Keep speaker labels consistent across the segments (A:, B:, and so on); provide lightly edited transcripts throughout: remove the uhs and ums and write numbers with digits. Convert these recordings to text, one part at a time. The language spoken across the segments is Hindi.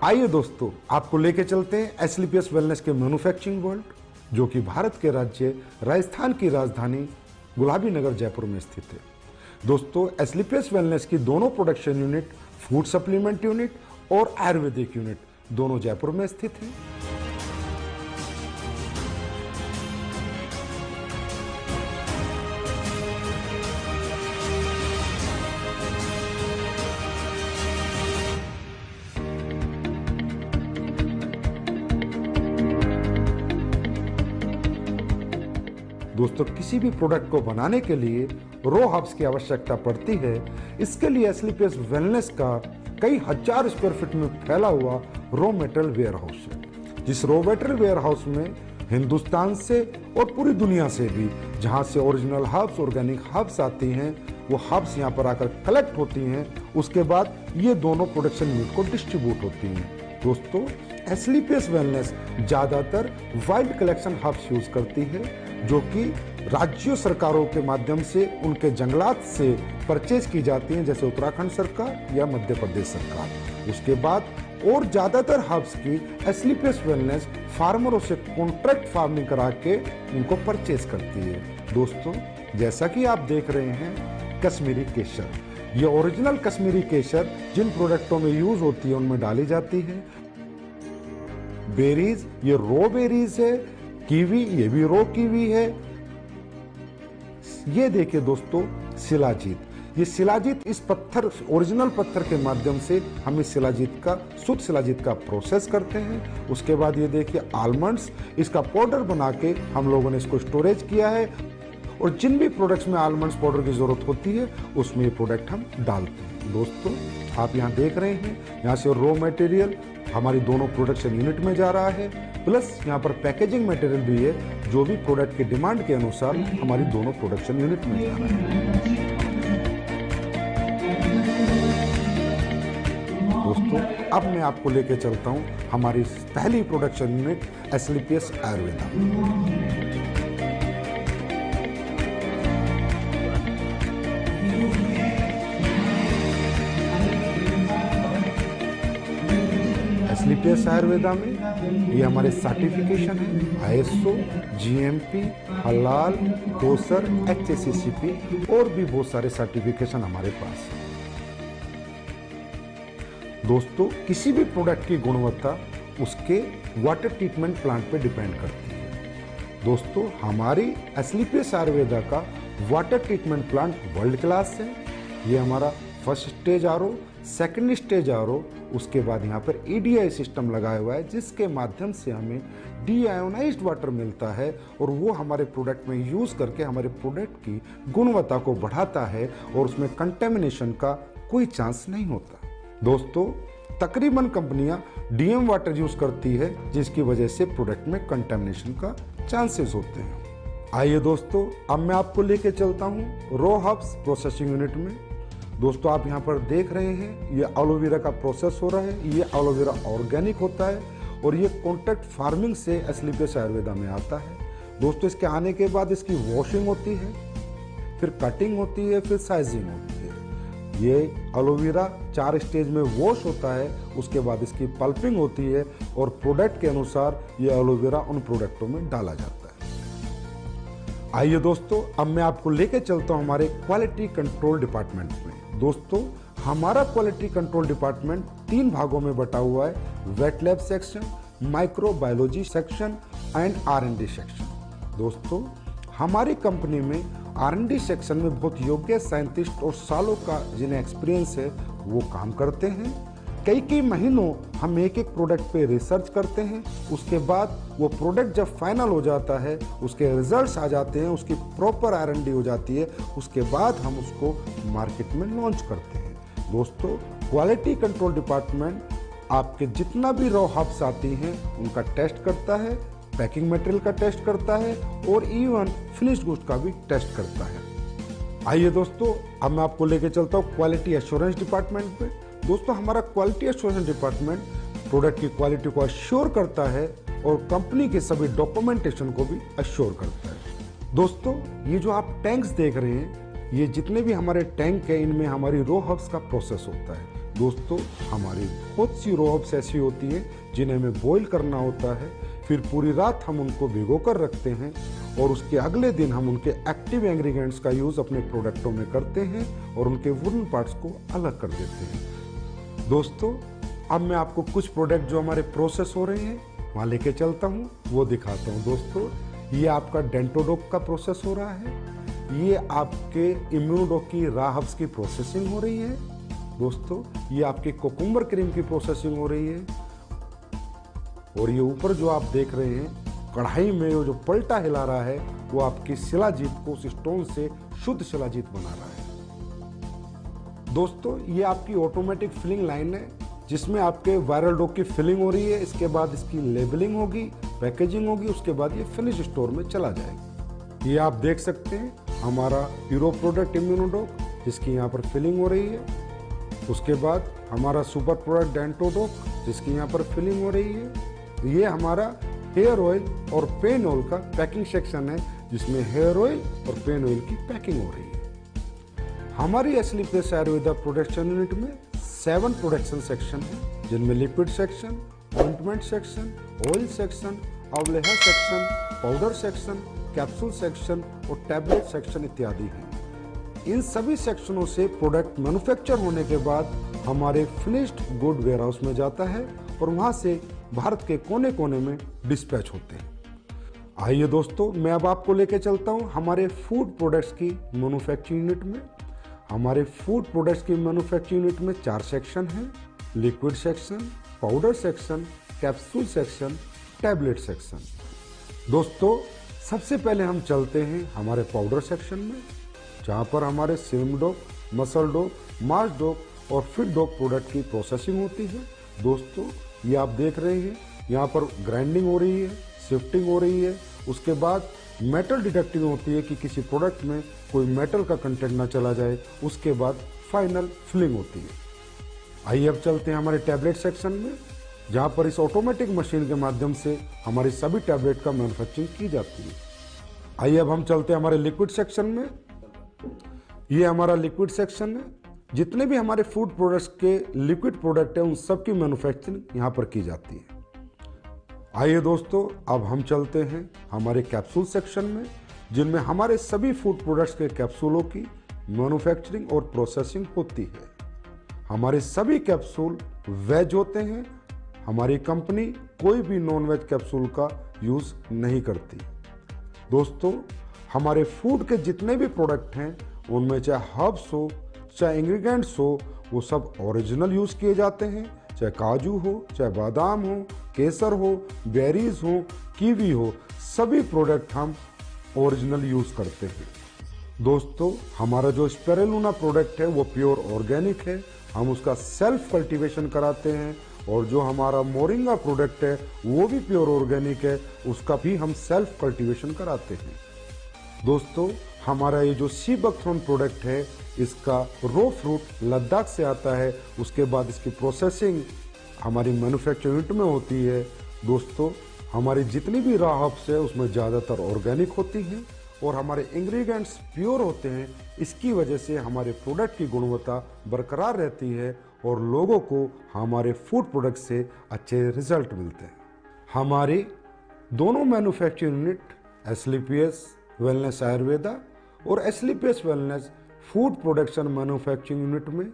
A: आइए दोस्तों, आपको लेके चलते हैं एसलीपीएस वेलनेस के मैन्युफैक्चरिंग वर्ल्ड, जो कि भारत के राज्य राजस्थान की राजधानी गुलाबी नगर जयपुर में स्थित है। दोस्तों, एसलीपीएस वेलनेस की दोनों production unit, food supplement unit और आयुर्वेदिक यूनिट दोनों जयपुर में स्थित हैं। दोस्तों, किसी भी प्रोडक्ट को बनाने के लिए रो हब्स की आवश्यकता पड़ती है। इसके लिए एसलीपीएस वेलनेस का कई हजार स्क्वायर फीट में फैला हुआ रो मेटेरियल वेयर हाउस है। जिस रो मेटेरियल वेयर हाउस में हिंदुस्तान से और पूरी दुनिया से भी जहां से ओरिजिनल हर्ब्स, ऑर्गेनिक हर्ब्स आती हैं, वो हर्ब्स यहाँ पर आकर कलेक्ट होती हैं। उसके बाद ये दोनों प्रोडक्शन यूनिट को डिस्ट्रीब्यूट होती हैं। दोस्तों, एसलीपीएस वेलनेस ज्यादातर वाइल्ड कलेक्शन हर्ब्स यूज करती है, जो कि राज्यों सरकारों के माध्यम से उनके जंगलात से परचेज की जाती हैं, जैसे उत्तराखंड सरकार या मध्य प्रदेश सरकार। उसके बाद और ज्यादातर हर्ब्स की एसलीपीएस वेलनेस फार्मरों से कॉन्ट्रैक्ट फार्मिंग करा के उनको परचेज करती है। दोस्तों, जैसा कि आप देख रहे हैं, कश्मीरी केसर, ये ओरिजिनल कश्मीरी केसर जिन प्रोडक्टों में यूज होती है उनमें डाली जाती है। बेरीज, ये रो बेरीज है। कीवी, ये भी रो कीवी है। ये देखिए दोस्तों, शिलाजीत, ये शिलाजीत इस पत्थर, ओरिजिनल पत्थर के माध्यम से हम इस शिलाजीत का, शुद्ध शिलाजीत का प्रोसेस करते हैं। उसके बाद ये देखिए आलमंड्स, इसका पाउडर बना के हम लोगों ने इसको स्टोरेज किया है, और जिन भी प्रोडक्ट्स में आलमंड्स पाउडर की जरूरत होती है उसमें ये प्रोडक्ट हम डालते हैं। दोस्तों, आप यहाँ देख रहे हैं, यहाँ से रॉ मटेरियल हमारी दोनों प्रोडक्शन यूनिट में जा रहा है, प्लस यहाँ पर पैकेजिंग मटेरियल भी है, जो भी प्रोडक्ट की डिमांड के अनुसार हमारी दोनों प्रोडक्शन यूनिट में जा रहा है। दोस्तों, अब मैं आपको लेके चलता हूँ हमारी पहली प्रोडक्शन यूनिट एसलीपीएस आयुर्वेदा। एसलीपीएस आयुर्वेदा में ये हमारे सर्टिफिकेशन है, आईएसओ, जीएमपी, हलाल, कोसर, एचएसीसीपी और भी बहुत सारे सर्टिफिकेशन हमारे पास है। दोस्तों, किसी भी प्रोडक्ट की गुणवत्ता उसके वाटर ट्रीटमेंट प्लांट पे डिपेंड करती है। दोस्तों, हमारी एसलीपीएस आयुर्वेदा का water treatment plant world class है। ये हमारा first stage RO, second stage RO, उसके बाद यहाँ पर ईडीआई सिस्टम लगाया हुआ है, जिसके माध्यम से हमें डीआयोनाइज्ड वाटर मिलता है, और वो हमारे प्रोडक्ट में यूज करके हमारे प्रोडक्ट की गुणवत्ता को बढ़ाता है, और उसमें कंटेमिनेशन का कोई चांस नहीं होता। दोस्तों, तकरीबन कंपनियां डीएम वाटर यूज करती है, जिसकी वजह से प्रोडक्ट में कंटेमिनेशन का चांसेस होते हैं। आइए दोस्तों, अब मैं आपको लेके चलता हूँ रो हब्स प्रोसेसिंग यूनिट में। दोस्तों, आप यहाँ पर देख रहे हैं, ये एलोवेरा का प्रोसेस हो रहा है। ये एलोवेरा ऑर्गेनिक होता है, और ये कॉन्ट्रैक्ट फार्मिंग से एसलीपीएस आयुर्वेदा में आता है। दोस्तों, इसके आने के बाद इसकी वॉशिंग होती है, फिर कटिंग होती है, फिर साइजिंग होती है। ये एलोवेरा 4 स्टेज में वॉश होता है, उसके बाद इसकी पल्पिंग होती है, और प्रोडक्ट के अनुसार ये एलोवेरा उन प्रोडक्टों में डाला जाता है। आइए दोस्तों, अब मैं आपको लेके चलता हूं हमारे क्वालिटी कंट्रोल डिपार्टमेंट में। दोस्तों, हमारा क्वालिटी कंट्रोल डिपार्टमेंट 3 भागों में बटा हुआ है, wet lab section, microbiology section and R and D section. दोस्तों, हमारी कंपनी में आर&डी सेक्शन में बहुत योग्य साइंटिस्ट और सालों का जिन्हें एक्सपीरियंस है वो काम करते हैं। कई महीनों हम एक प्रोडक्ट पे रिसर्च करते हैं। उसके बाद वो प्रोडक्ट जब फाइनल हो जाता है, उसके रिजल्ट्स आ जाते हैं, उसकी प्रॉपर आर&डी हो जाती है, उसके बाद हम उसको मार्केट में लॉन्च करते हैं। दोस्तों, क्वालिटी कंट्रोल डिपार्टमेंट आपके जितना भी रॉ हब्स आती हैं उनका टेस्ट करता है, पैकिंग मटेरियल का टेस्ट करता है, और इवन फिनिश्ड गुड्स का भी टेस्ट करता है। आइए दोस्तों, अब मैं आपको लेके चलता हूँ क्वालिटी एश्योरेंस डिपार्टमेंट पे। दोस्तों, हमारा क्वालिटी एश्योरेंस डिपार्टमेंट प्रोडक्ट की क्वालिटी को अश्योर करता है, और कंपनी के सभी डॉक्यूमेंटेशन को भी अश्योर करता है। दोस्तों, ये जो आप टैंक्स देख रहे हैं, ये जितने भी हमारे टैंक है, इनमें हमारी रो हब्स का प्रोसेस होता है। दोस्तों हमारी बहुत सी रॉ हर्ब्स ऐसी होती हैं जिन्हें हमें बॉईल करना होता है, फिर पूरी रात हम उनको भिगो कर रखते हैं और उसके अगले दिन हम उनके एक्टिव इंग्रेडिएंट्स का यूज अपने प्रोडक्टों में करते हैं और उनके वुडन पार्ट्स को अलग कर देते हैं। दोस्तों अब मैं आपको कुछ प्रोडक्ट जो हमारे प्रोसेस हो रहे हैं वहाँ लेके चलता हूँ, वो दिखाता हूँ। दोस्तों ये आपका डेंटोडोक का प्रोसेस हो रहा है, ये आपके इम्यूनोडोक की रॉ हर्ब्स की प्रोसेसिंग हो रही है। दोस्तों ये आपकी कोकुम्बर क्रीम की प्रोसेसिंग हो रही है और ये ऊपर जो आप देख रहे हैं कढ़ाई में वो जो पलटा हिला रहा है वो आपकी शिलाजीत को उस स्टोन से शुद्ध शिलाजीत बना रहा है। दोस्तों ये आपकी ऑटोमेटिक फिलिंग लाइन है जिसमें आपके वायरल डो की फिलिंग हो रही है, इसके बाद इसकी लेबलिंग होगी, पैकेजिंग होगी, उसके बाद ये फिनिश स्टोर में चला जाएगा। ये आप देख सकते हैं हमारा हीरो प्रोडक्ट इम्यूनोडोक जिसकी यहाँ पर फिलिंग हो रही है, उसके बाद हमारा सुपर प्रोडक्ट डेंटोडोक जिसकी यहाँ पर फिलिंग हो रही है। ये हमारा हेयर ऑयल और पेन ऑयल का पैकिंग सेक्शन है जिसमें हेयर ऑयल और पेन ऑयल की पैकिंग हो रही है। हमारी एस्लीपियस आयुर्वेदा प्रोडक्शन यूनिट में 7 प्रोडक्शन सेक्शन है जिनमें liquid section, ointment section, oil section, अवलेहा section, powder section, capsule section और टैबलेट सेक्शन इत्यादि हैं। इन सभी सेक्शनों से प्रोडक्ट मैन्युफैक्चर होने के बाद हमारे फिनिश्ड गुड वेयरहाउस में जाता है और वहां से भारत के कोने कोने में डिस्पैच होते हैं। आइए दोस्तों मैं अब आपको लेके चलता हूं हमारे फूड प्रोडक्ट्स की मैन्युफैक्चरिंग यूनिट में। हमारे फूड प्रोडक्ट्स की मैन्युफैक्चरिंग यूनिट में 4 सेक्शन हैं, liquid section, powder section, capsule section, tablet section. दोस्तों सबसे पहले हम चलते हैं हमारे पाउडर सेक्शन में जहां पर हमारे सिम डोक, मसल डोक, मास डोक और फिट डोक प्रोडक्ट की प्रोसेसिंग होती है। दोस्तों ये आप देख रहे हैं यहाँ पर ग्राइंडिंग हो रही है, शिफ्टिंग हो रही है, उसके बाद मेटल डिटेक्टिंग होती है कि किसी प्रोडक्ट में कोई मेटल का कंटेंट ना चला जाए, उसके बाद फाइनल फिलिंग होती है। आइए अब चलते हैं हमारे टैबलेट सेक्शन में जहाँ पर इस ऑटोमेटिक मशीन के माध्यम से हमारी सभी टैबलेट का मैन्युफैक्चरिंग की जाती है। आइए अब हम चलते हैं हमारे लिक्विड सेक्शन में। ये हमारा लिक्विड सेक्शन है, जितने भी हमारे फूड प्रोडक्ट्स के लिक्विड प्रोडक्ट हैं उन सब की मैन्युफैक्चरिंग यहाँ पर की जाती है। आइए दोस्तों अब हम चलते हैं हमारे कैप्सूल सेक्शन में जिनमें हमारे सभी फूड प्रोडक्ट्स के कैप्सूलों की मैन्युफैक्चरिंग और प्रोसेसिंग होती है। हमारे सभी कैप्सूल वेज होते हैं, हमारी कंपनी कोई भी नॉन वेज कैप्सूल का यूज नहीं करती। दोस्तों हमारे फूड के जितने भी प्रोडक्ट हैं उनमें चाहे हर्ब्स हो चाहे इंग्रेडिएंट्स हो वो सब ओरिजिनल यूज किए जाते हैं, चाहे काजू हो, चाहे बादाम हो, केसर हो, बेरीज हो, कीवी हो, सभी प्रोडक्ट हम ओरिजिनल यूज करते हैं। दोस्तों हमारा जो स्पिरुलिना प्रोडक्ट है वो प्योर ऑर्गेनिक है, हम उसका सेल्फ कल्टीवेशन कराते हैं और जो हमारा मोरिंगा प्रोडक्ट है वो भी प्योर ऑर्गेनिक है, उसका भी हम सेल्फ कल्टीवेशन कराते हैं। दोस्तों हमारा ये जो सी बकथ्रोन प्रोडक्ट है इसका रो फ्रूट लद्दाख से आता है, उसके बाद इसकी प्रोसेसिंग हमारी मैन्युफैक्चरिंग यूनिट में होती है। दोस्तों हमारी जितनी भी रॉ हर्ब्स है उसमें ज़्यादातर ऑर्गेनिक होती हैं और हमारे इंग्रेडिएंट्स प्योर होते हैं, इसकी वजह से हमारे प्रोडक्ट की गुणवत्ता बरकरार रहती है और लोगों को हमारे फूड प्रोडक्ट से अच्छे रिजल्ट मिलते हैं। हमारे दोनों manufacturing unit Asclepius wellness Ayurveda और Asclepius wellness food production manufacturing unit में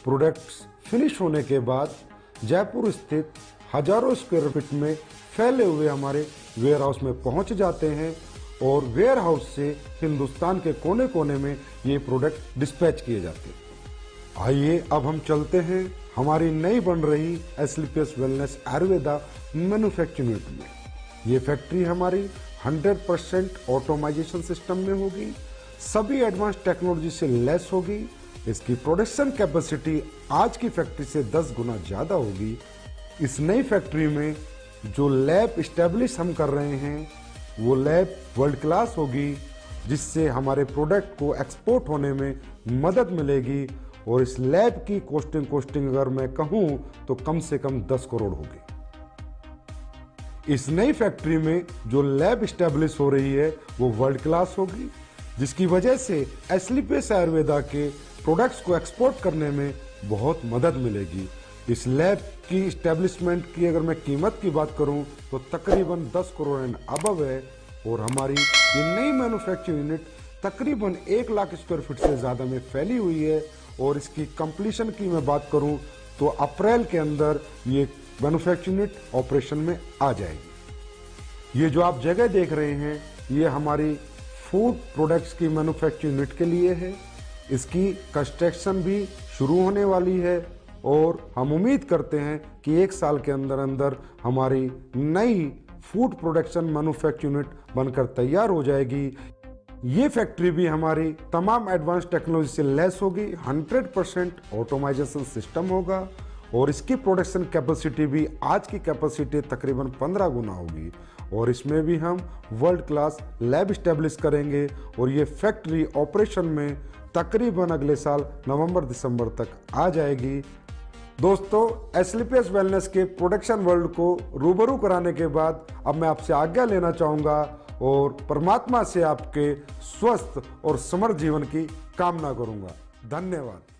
A: प्रोडक्ट्स फिनिश होने के बाद जयपुर स्थित हजारों स्क्वायर फीट में फैले हुए हमारे वेयर हाउस में पहुंच जाते हैं और वेयर हाउस से हिंदुस्तान के कोने कोने में ये प्रोडक्ट डिस्पैच किए जाते हैं। आइए अब हम चलते हैं हमारी नई बन रही एस्लीपियस वेलनेस आयुर्वेदा मैन्युफैक्चरिंग यूनिट में। ये फैक्ट्री हमारी 100% ऑटोमाइजेशन सिस्टम में होगी, सभी एडवांस टेक्नोलॉजी से लेस होगी। इसकी प्रोडक्शन कैपेसिटी आज की फैक्ट्री से 10 गुना ज्यादा होगी। इस नई फैक्ट्री में जो लैब इस्टेब्लिश हम कर रहे हैं वो लैब वर्ल्ड क्लास होगी, जिससे हमारे प्रोडक्ट को एक्सपोर्ट होने में मदद मिलेगी और इस लैब की कॉस्टिंग अगर मैं कहूं तो कम से कम 10 करोड़ होगी। इस नई फैक्ट्री में जो लैब इस्टेब्लिश हो रही है वो वर्ल्ड क्लास होगी, जिसकी वजह से एस्लीपियस आयुर्वेदा के प्रोडक्ट्स को एक्सपोर्ट करने में बहुत मदद मिलेगी। इस लैब की इस्टेब्लिशमेंट की अगर मैं कीमत की बात करूं तो तकरीबन 10 करोड़ एंड अबव है, और हमारी ये नई मैन्युफैक्चरिंग यूनिट तकरीबन 1 लाख स्क्वायर फीट से ज़्यादा में फैली हुई है। और इसकी कंप्लीशन की मैं बात करूं तो अप्रैल के अंदर ये मैन्युफैक्चरिंग यूनिट ऑपरेशन में आ जाएगी। ये जो आप जगह देख रहे हैं ये हमारी फूड प्रोडक्ट्स की मैन्युफैक्चरिंग यूनिट के लिए है। इसकी कंस्ट्रक्शन भी शुरू होने वाली है और हम उम्मीद करते हैं कि 1 साल के अंदर अंदर हमारी नई फूड प्रोडक्शन मैन्युफैक्चरिंग यूनिट बनकर तैयार हो जाएगी। ये फैक्ट्री भी हमारी तमाम एडवांस टेक्नोलॉजी से लैस होगी, 100% ऑटोमाइजेशन सिस्टम होगा, और इसकी प्रोडक्शन कैपेसिटी भी आज की कैपेसिटी तकरीबन 15 गुना होगी। और इसमें भी हम वर्ल्ड क्लास लैब इस्टेब्लिश करेंगे और ये फैक्ट्री ऑपरेशन में तकरीबन अगले साल नवंबर-दिसंबर तक आ जाएगी। दोस्तों, एस्क्लेपियस वेलनेस के प्रोडक्शन वर्ल्ड को रूबरू कराने के बाद अब मैं आपसे आज्ञा लेना चाहूँगा और परमात्मा से आपके स्वस्थ और समृद्ध जीवन की कामना करूँगा। धन्यवाद।